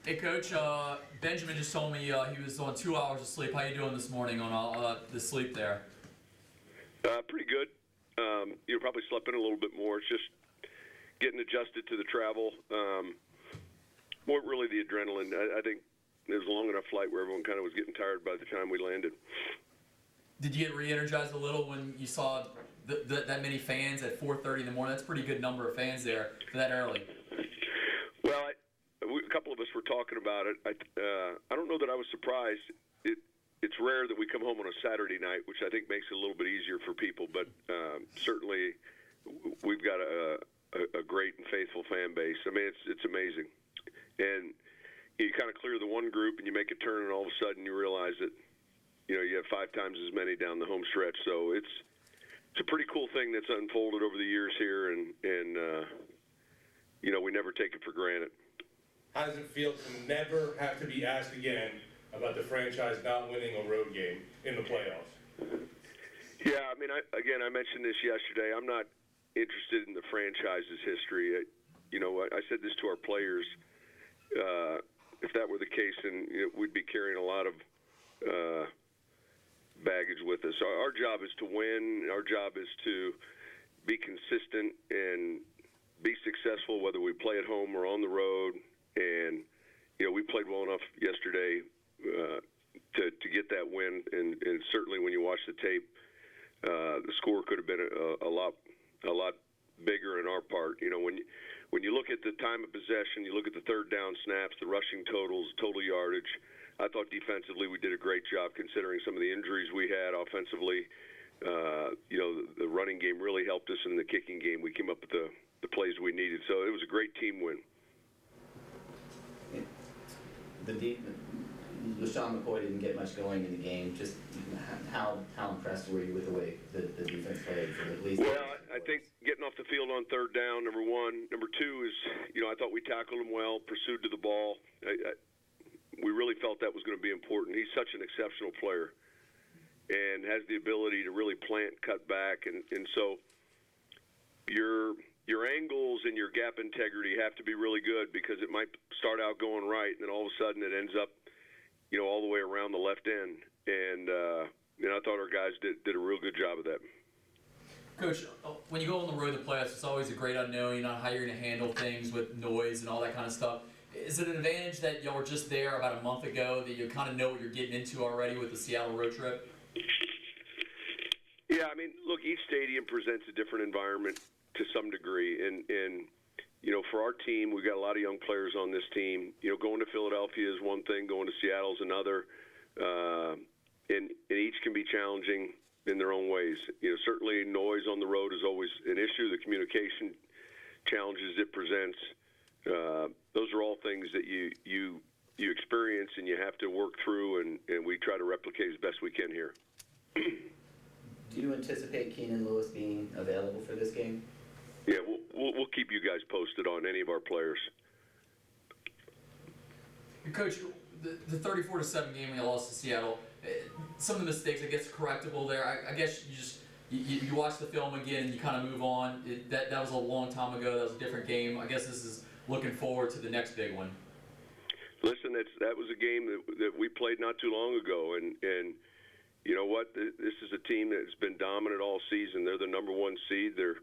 Hey, Coach. Benjamin just told me he was on 2 hours of sleep. How you doing this morning on all the sleep there? Pretty good. You probably slept in a little bit more. It's just getting adjusted to the travel. More really the adrenaline. I think it was a long enough flight where everyone kind of was getting tired by the time we landed. Did you get re-energized a little when you saw that many fans at 4:30 in the morning? That's a pretty good number of fans there for that early. Well, a couple of us were talking about it. I don't know that I was surprised. It's rare that we come home on a Saturday night, which I think makes it a little bit easier for people. But certainly, we've got a great and faithful fan base. I mean, it's amazing. And you kind of clear the one group, and you make a turn, and all of a sudden you realize that you have 5 times as many down the home stretch. So it's a pretty cool thing that's unfolded over the years here, and we never take it for granted. How does it feel to never have to be asked again about the franchise not winning a road game in the playoffs? Yeah, I mean, I mentioned this yesterday. I'm not interested in the franchise's history. I said this to our players. If that were the case, then we'd be carrying a lot of baggage with us. Our job is to win. Our job is to be consistent and be successful, whether we play at home or on the road. And we played well enough yesterday to get that win. And certainly, when you watch the tape, the score could have been a lot bigger in our part. When you look at the time of possession, you look at the third down snaps, the rushing totals, total yardage. I thought defensively we did a great job considering some of the injuries we had. Offensively, the running game really helped us. In the kicking game, we came up with the plays we needed. So it was a great team win. LeSean McCoy didn't get much going in the game. Just how impressed were you with the way the defense played for at least? Well, I think getting off the field on third down, number one. Number two is, I thought we tackled him well, pursued to the ball. We really felt that was going to be important. He's such an exceptional player and has the ability to really plant, cut back. And so your angles and your gap integrity have to be really good because it might start out going right, and then all of a sudden it ends up all the way around the left end. And I thought our guys did a real good job of that. Coach, when you go on the road to playoffs, it's always a great unknown, how you're going to handle things with noise and all that kind of stuff. Is it an advantage that y'all were just there about a month ago, that you kind of know what you're getting into already with the Seattle road trip? Yeah, I mean, look, each stadium presents a different environment to some degree. And for our team, we've got a lot of young players on this team. Going to Philadelphia is one thing, going to Seattle is another. And each can be challenging in their own ways. Certainly noise on the road is always an issue. The communication challenges it presents. Those are all things that you experience and you have to work through, and we try to replicate as best we can here. Do you anticipate Keenan Lewis being available for this game? Yeah, we'll keep you guys posted on any of our players. Coach, the 34-7 game we lost to Seattle, some of the mistakes, I guess, correctable there. I guess you watch the film again and you kind of move on. That was a long time ago. That was a different game. I guess this is looking forward to the next big one. Listen, that was a game that we played not too long ago, and you know what? This is a team that's been dominant all season. They're the number one seed. They're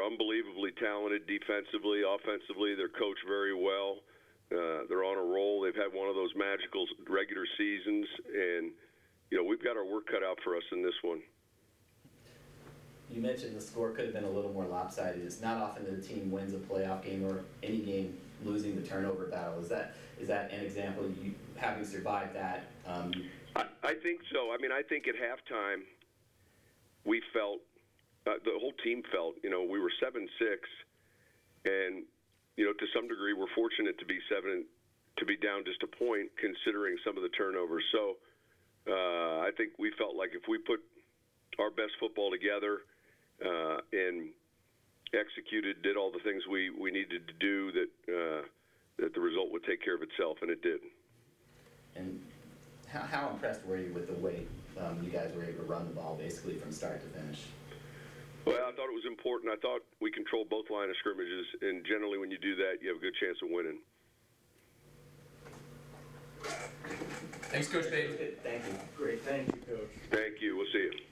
unbelievably talented defensively, offensively. They're coached very well. They're on a roll. They've had one of those magical regular seasons, and we've got our work cut out for us in this one. You mentioned the score could have been a little more lopsided. It's not often that a team wins a playoff game or any game losing the turnover battle. Is that an example of you having survived that? I think so. I mean, I think at halftime we felt, the whole team felt, we were 7-6, and to some degree we're fortunate to be down just a point considering some of the turnovers. So I think we felt like if we put our best football together and executed, did all the things we needed to do, that the result would take care of itself, and it did. And how impressed were you with the way you guys were able to run the ball basically from start to finish? Well, I thought it was important. I thought we controlled both line of scrimmages, and generally when you do that, you have a good chance of winning. Thanks, Coach Payton. Thank you. Great, thank you, Coach. Thank you. We'll see you.